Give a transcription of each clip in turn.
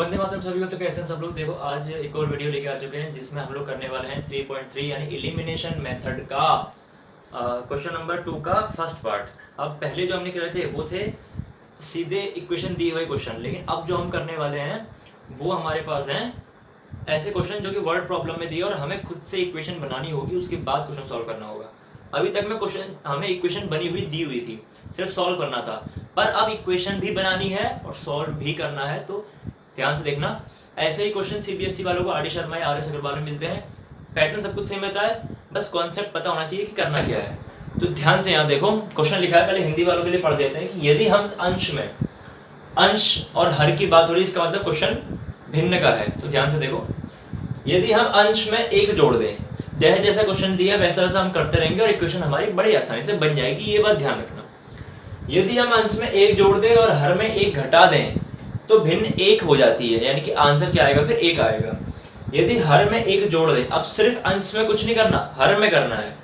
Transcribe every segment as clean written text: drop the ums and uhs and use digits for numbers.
वंदे मातरम सभी को। तो कैसे हैं सब लोग। देखो आज एक और वीडियो लेके आ चुके हैं जिसमें हम लोग करने वाले हैं 3.3 यानी एलिमिनेशन मेथड का क्वेश्चन नंबर 2 का फर्स्ट पार्ट। अब पहले जो हमने करे थे वो थे सीधे इक्वेशन दी हुए क्वेश्चन, लेकिन अब जो हम करने वाले हैं वो हमारे पास हैं ऐसे क्वेश्चन जो कि वर्ड प्रॉब्लम में दिए और हमें खुद से इक्वेशन बनानी होगी, उसके बाद क्वेश्चन सॉल्व करना होगा। अभी तक में क्वेश्चन हमें इक्वेशन बनी हुई दी हुई थी, सिर्फ सॉल्व करना था, पर अब इक्वेशन भी बनानी है और सॉल्व भी करना है। तो ध्यान से देखना। ऐसे ही क्वेश्चन सीबीएसई वालों को आर.डी. शर्मा या आर.एस. अग्रवाल में मिलते हैं। पैटर्न सब कुछ सेम रहता है, बस कॉन्सेप्ट पता होना चाहिए कि करना क्या है। तो ध्यान से यहाँ देखो, क्वेश्चन लिखा है, पहले हिंदी वालों के लिए पढ़ देते हैं कि यदि हम अंश और हर की बात हो रही है, इसका मतलब क्वेश्चन भिन्न का है। तो ध्यान से देखो, यदि हम अंश में एक जोड़ दें, जैसे जैसा क्वेश्चन दिया वैसा वैसा हम करते रहेंगे और इक्वेशन हमारी बड़ी आसानी से बन जाएगी, ये बात ध्यान रखना। यदि हम अंश में एक जोड़ दें और हर में एक घटा दें तो भिन्न एक हो जाती है, यानी कि आंसर क्या आएगा, फिर एक आएगा। यदि हर में एक जोड़ दें, अब सिर्फ अंश में कुछ नहीं करना, हर में करना है,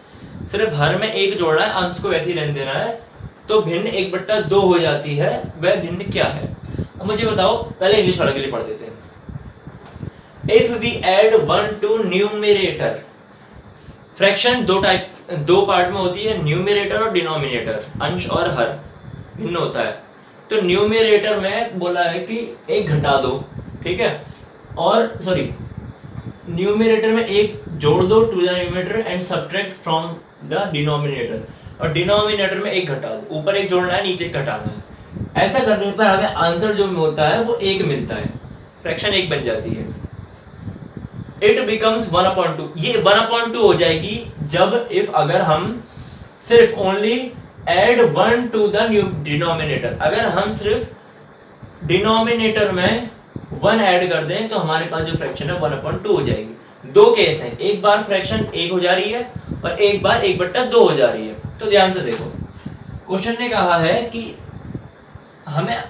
सिर्फ हर में एक जोड़ना है, अंश को वैसे ही रहने देना है, तो भिन्न 1/2 हो जाती है। वह भिन्न क्या है? अब मुझे बताओ, पहले इंग्लिश वाले के लिए पढ़ देते हैं। If we add 1 to numerator, fraction दो पार्ट में होती है, न्यूमरेटर और डिनोमिनेटर, अंश और हर भिन्न होता है। तो न्यूमरेटर में बोला है कि एक घटा दो, ठीक है, और सॉरी न्यूमरेटर में एक जोड़ दो to the numerator and subtract from the denominator, और डिनोमिनेटर में एक घटा दो, ऊपर एक जोड़ना है नीचे घटाना है। ऐसा करने पर हमें आंसर जो होता है वो एक मिलता है, फ्रैक्शन एक बन जाती है। इट बिकम्स 1/2, ये 1/2 हो जाएगी जब इफ अगर हम सिर्फ only add 1 to the new denominator, अगर हम सिर्फ डिनोमिनेटर में 1 ऐड कर दें तो हमारे पास जो फ्रैक्शन है 1/2 हो जाएगी। दो केस हैं, एक बार फ्रैक्शन 1 हो जा रही है और एक बार 1/2 हो जा रही है। तो ध्यान से देखो, क्वेश्चन ने कहा है कि हमें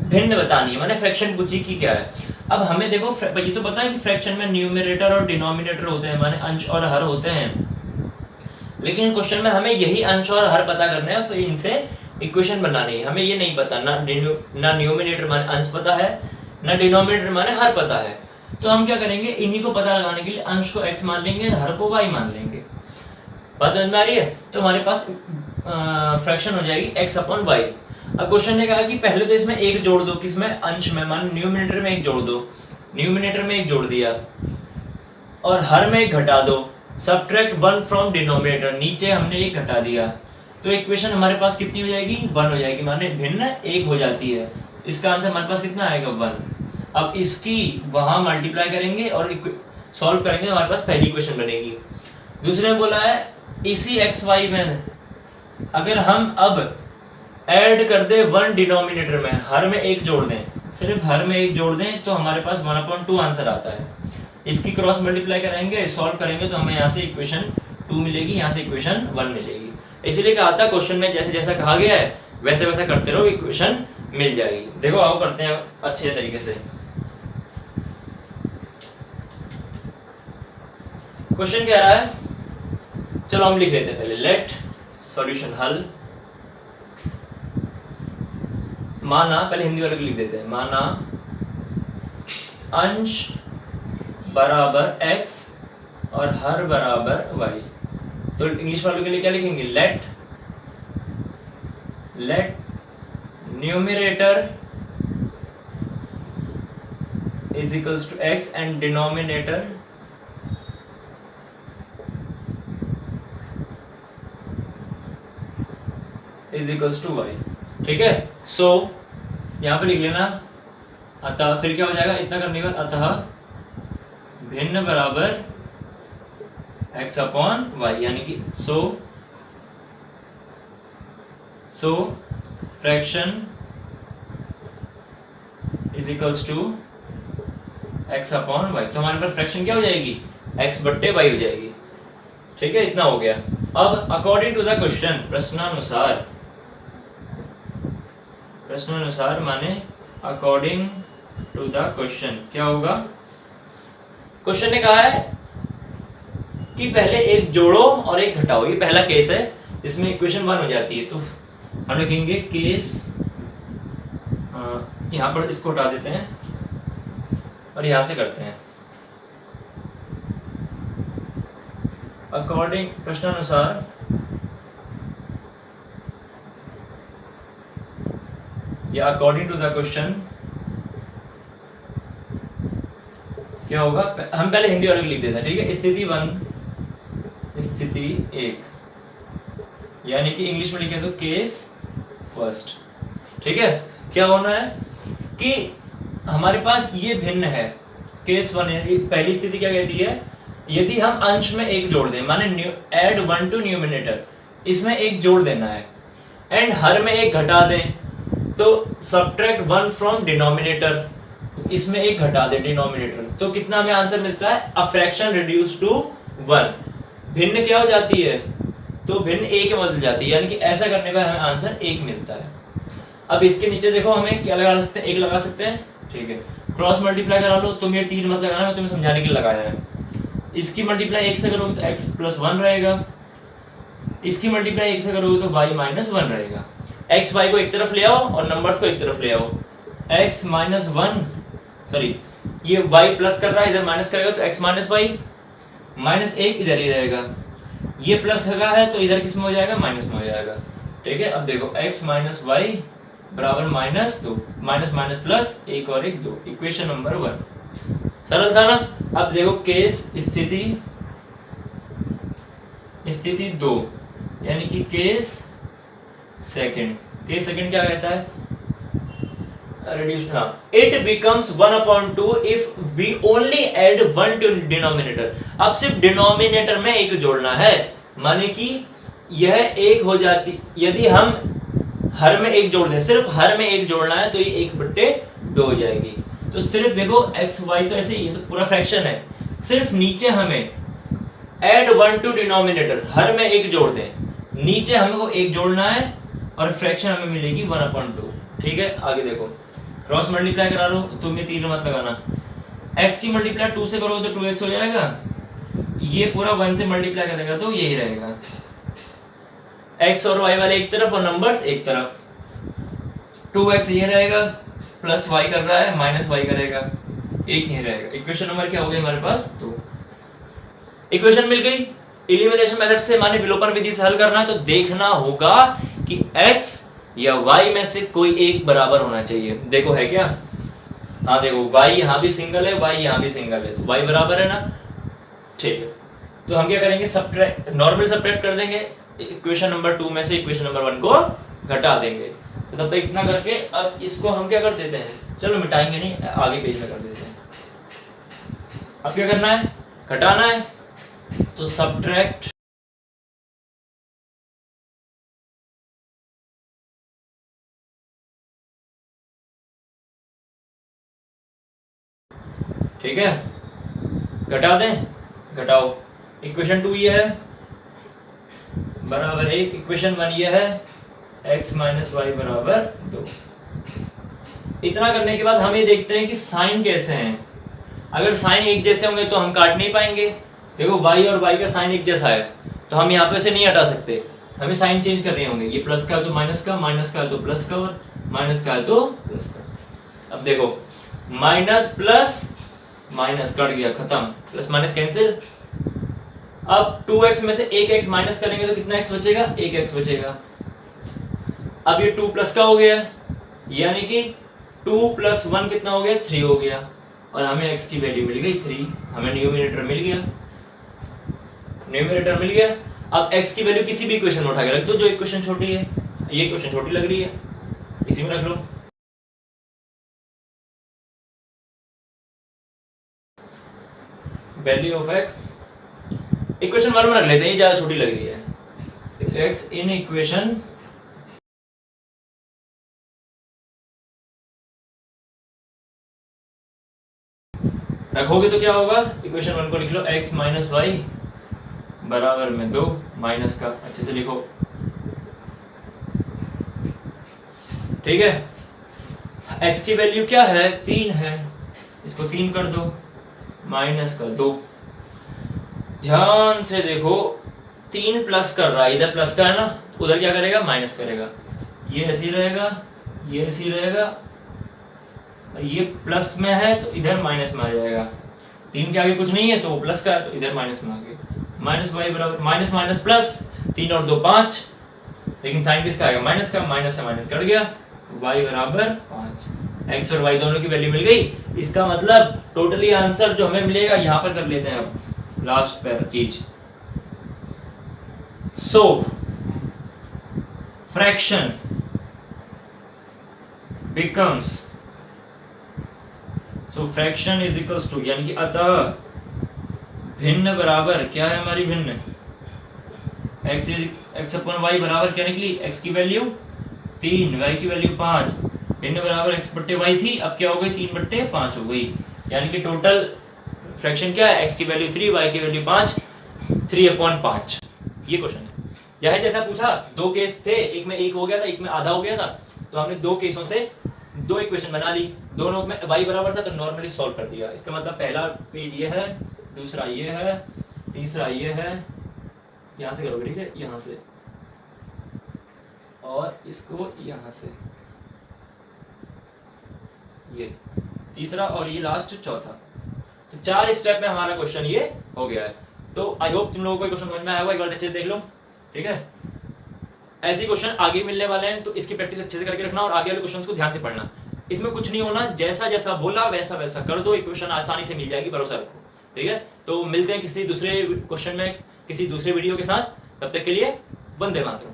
भिन्न बतानी है, मैंने फ्रैक्शन पूछी कि क्या है। अब हमें देखो, ये तो पता है कि फ्रैक्शन में न्यूमरेटर और डिनोमिनेटर होते हैं, माने अंश और हर होते हैं, लेकिन क्वेश्चन में हमें यही अंश और हर पता करना है, फिर इनसे इक्वेशन बनानी है। हमें ये नहीं पता, ना न्यूमरेटर माने अंश पता है, ना डिनोमिनेटर माने हर पता है। तो हम क्या करेंगे, इन्हीं को पता लगाने के लिए अंश को x मान लेंगे, हर को y मान लेंगे। बात समझ में आ रही है? तो हमारे पास फ्रैक्शन हो जाएगी x/y। अब क्वेश्चन ने कहा कि पहले तो इसमें एक जोड़ दो, किसमें, अंश में, मान न्यूमरेटर में एक जोड़ दो, न्यूमरेटर में एक जोड़ दिया, और हर में एक घटा दो, सब्ट्रैक्ट 1 फ्रॉम डिनोमिनेटर, नीचे हमने एक घटा दिया, तो इक्वेशन हमारे पास कितनी हो जाएगी, 1 हो जाएगी, माने भिन्न 1 हो जाती है। इसका आंसर हमारे पास कितना आएगा, 1। अब इसकी वहां मल्टीप्लाई करेंगे और सॉल्व करेंगे तो हमारे पास पहली इक्वेशन बनेगी। दूसरे में बोला है इसी xy में अगर हम अब ऐड कर दे 1 डिनोमिनेटर में, हर में एक जोड़ दें, सिर्फ हर में एक जोड़ दें, तो हमारे पास 1/2 आंसर आता है। इसकी क्रॉस मल्टीप्लाई कराएंगे, सॉल्व करेंगे तो हमें यहाँ से इक्वेशन 2 मिलेगी, यहाँ से इक्वेशन 1 मिलेगी। इसीलिए कहा था क्वेश्चन में जैसे जैसा कहा गया है वैसे वैसा करते रहो, इक्वेशन मिल जाएगी। देखो आओ करते हैं अच्छे तरीके से। क्वेश्चन कह रहा है, चलो हम लिख लेते हैं पहले, लेट सॉल्यूशन हल। माना, पहले हिंदी वाले को लिख देते हैं, माना अंश बराबर x और हर बराबर y। तो इंग्लिश वालों के लिए क्या लिखेंगे, let numerator is equals to x and denominator is equals to y। ठीक है, सो यहाँ पे लिख लेना, अतः फिर क्या हो जाएगा, इतना करने के बाद अतः भिन्न बराबर x/y, यानी कि so fraction is equals to x/y। तो हमारे पास फ्रैक्शन क्या हो जाएगी, x/y हो जाएगी। ठीक है, इतना हो गया। अब अकॉर्डिंग टू द क्वेश्चन, प्रश्नानुसार माने अकॉर्डिंग टू द क्वेश्चन क्या होगा। क्वेश्चन ने कहा है कि पहले एक जोड़ो और एक घटाओ, ये पहला केस है जिसमें इक्वेशन 1 हो जाती है। तो हम लिखेंगे केस, यहाँ पर इसको हटा देते हैं, और यहाँ से करते हैं। अकॉर्डिंग प्रश्नानुसार या अकॉर्डिंग टू द क्वेश्चन क्या होगा, हम पहले हिंदी वाले लिख देते हैं, ठीक है। स्थिति 1, स्थिति 1, यानी कि इंग्लिश में लिखे तो केस फर्स्ट, ठीक है। क्या होना है कि हमारे पास ये भिन्न है, केस 1 है। पहली स्थिति क्या कहती है, यदि हम अंश में एक जोड़ दें, माने ऐड 1 टू न्यूमिनेटर, इसमें एक जोड़ देना है, एंड हर में एक घटा दें, तो सब्ट्रैक्ट 1 फ्रॉम डिनोमिनेटर, इसमें एक घटा दे डिनोमिनेटर, तो कितना हमें आंसर मिलता है, अ फ्रैक्शन रिड्यूस टू 1। भिन्न क्या हो जाती है, तो भिन्न एक में बदल जाती है, यानी कि ऐसा करने पर हमें आंसर 1 मिलता है। अब इसके नीचे देखो हमें क्या लगा सकते हैं, 1 लगा सकते हैं, ठीक है। क्रॉस मल्टीप्लाई करा लो, तुम ये 3 मत लगाना, मैं तुम्हें समझाने के लिए लगाया है। इसकी मल्टीप्लाई 1 से करोगे तो x प्लस 1 रहेगा, इसकी मल्टीप्लाई 1 से करोगे तो y माइनस 1 रहेगा। x y को एक तरफ ले आओ और नंबर्स को एक तरफ ले आओ, x माइनस 1, सॉरी ये y प्लस कर रहा है, इधर माइनस करेगा तो x माइनस वाई, माइनस 1 इधर ही रहेगा, ये प्लस लगा है तो इधर किस में हो जाएगा, माइनस में हो जाएगा, ठीक है। अब देखो x माइनस वाई बराबर -2, माइनस माइनस प्लस, 1 और 1 2, इक्वेशन नंबर 1। सरल था ना। अब देखो केस स्थिति 2, यानी कि केस सेकंड क्या कहता है, reduce, it becomes 1/2 if we only add 1 to denominator। अब सिर्फ डिनोमिनेटर में एक जोड़ना है, माने कि यह 1 हो जाती, यदि हम हर में एक जोड़ दें, सिर्फ हर में एक जोड़ना है तो ये 1/2 हो जाएगी। तो सिर्फ देखो x y तो ऐसे ही, ये तो पूरा फ्रैक्शन है, सिर्फ नीचे हमें ऐड 1 टू डिनोमिनेटर, हर में एक जोड़ दें, नीचे हमको एक जोड़ना है और फ्रैक्शन हमें मिलेगी 1/2, ठीक है। आगे देखो क्रॉस मल्टीप्लाई करा लो, तुम ये 3 मत लगाना, x की मल्टीप्लाई 2 से करोगे तो 2x हो जाएगा, ये पूरा 1 से मल्टीप्लाई करेगा तो यही रहेगा, x और y वाले एक तरफ और नंबर्स एक तरफ, 2x ये रहेगा, प्लस y कर रहा है माइनस y करेगा, एक ही रहेगा। इक्वेशन नंबर क्या हो गई हमारे पास, 2। इक्वेशन मिल गई। एलिमिनेशन मेथड से माने विलोपन विधि से हल करना है तो देखना होगा कि x या y में से कोई एक बराबर होना चाहिए। देखो है क्या, हाँ देखो y यहाँ भी सिंगल है, y यहाँ भी सिंगल है, तो y बराबर है ना, ठीक है। तो हम क्या करेंगे, सब्ट्रैक्ट, नॉर्मल सब्ट्रैक्ट कर देंगे, इक्वेशन नंबर 2 में से इक्वेशन नंबर 1 को घटा देंगे। तो तब तक इतना करके अब इसको हम क्या कर देते हैं, चलो मिटाएंगे नहीं, आगे पेज में कर देते हैं। अब क्या करना है, घटाना है, तो सब्ट्रैक्ट ठीक है, घटा दें, घटाओ। इक्वेशन 2 ये है बराबर 1, इक्वेशन 1 ये है x माइनस वाई बराबर 2। इतना करने के बाद हम ये देखते हैं कि साइन कैसे हैं। अगर साइन एक जैसे होंगे तो हम काट नहीं पाएंगे। देखो y और y का साइन एक जैसा है तो हम यहाँ पे से नहीं हटा सकते, हमें साइन चेंज करने होंगे। ये प्लस का है तो माइनस का, माइनस का है तो प्लस का, और माइनस का है तो प्लस का। अब देखो माइनस प्लस माइनस कट गया, खत्म, प्लस माइनस कैंसिल। अब 2x में से 1x माइनस करेंगे तो कितना x बचेगा, 1x बचेगा। अब ये 2 प्लस का हो गया, यानी कि 2 + 1 कितना हो गया, 3 हो गया, और हमें x की वैल्यू मिल गई 3। हमें न्यूमरेटर मिल गया, न्यूमरेटर मिल गया। अब x की वैल्यू किसी भी इक्वेशन में उठा के रख दो जो इक्वेशन छोटी है, ये इक्वेशन छोटी लग रही है, इसी में रख लो। वैल्यू ऑफ x इक्वेशन 1 में रख लेते हैं, ये ज्यादा छोटी लग रही है। x इन इक्वेशन रखोगे तो क्या होगा, इक्वेशन 1 को लिख लो x माइनस वाई बराबर में 2, माइनस का अच्छे से लिखो, ठीक है। x की वैल्यू क्या है, 3 है, इसको 3 कर दो, माइनस का 2। ध्यान से देखो 3 प्लस कर रहा है, इधर प्लस का है ना, तो उधर क्या करेगा, माइनस करेगा। ये ऐसे ही रहेगा, ये ऐसे ही रहेगा, ये प्लस में है तो इधर माइनस में आ जाएगा, 3 के आगे कुछ नहीं है तो प्लस का है तो इधर माइनस में आ गया, माइनस वाई बराबर माइनस माइनस प्लस, 3 और 2 5, लेकिन साइन किसका आएगा माइनस का, माइनस से माइनस कट गया, y बराबर 5, x और y दोनों की वैल्यू मिल गई। इसका मतलब टोटली आंसर जो हमें मिलेगा यहां पर कर लेते हैं अब लास्ट पर चीज। So fraction becomes, so fraction is equals to, यानी कि अतः भिन्न बराबर क्या है हमारी भिन्न, x अपन y बराबर क्या निकली, x की वैल्यू 3, y की वैल्यू 5, भिन्न बराबर x बट्टे y थी, अब क्या हो गई 3 बट्टे 5 हो गई, यानी कि टोटल फ्रैक्शन क्या है, x की वैल्यू 3, y की वैल्यू 5, 3/5। ये क्वेश्चन है। यह जैसा पूछा, 2 केस थे, एक में 1 हो गया था, एक में आधा हो गया था, तो हमने 2 केसों से 2 इक्वेशन बना ली, दोनों में y बराबर था तो नॉर्मली सॉल्व कर दिया। इसका मतलब पहला पेज ये है, दूसरा ये है, तीसरा ये है, यहां से करोगे ठीक है, यहां से और इसको यहां से, ये तीसरा और ये लास्ट चौथा, तो 4 स्टेप में हमारा क्वेश्चन ये हो गया है। तो आई होप तुम लोगों को क्वेश्चन समझ में आया होगा, एक बार अच्छे से देख लो ठीक है। ऐसे क्वेश्चन आगे मिलने वाले हैं तो इसकी प्रैक्टिस अच्छे से करके रखना और आगे वाले क्वेश्चंस को ध्यान से पढ़ना। इसमें कुछ नहीं होना, जैसा जैसा बोला वैसा वैसा कर दो, इक्वेशन आसानी से मिल जाएगी, भरोसा रखो ठीक है। तो मिलते हैं किसी दूसरे क्वेश्चन में किसी दूसरे वीडियो के साथ, तब तक के लिए वंदे मातरम।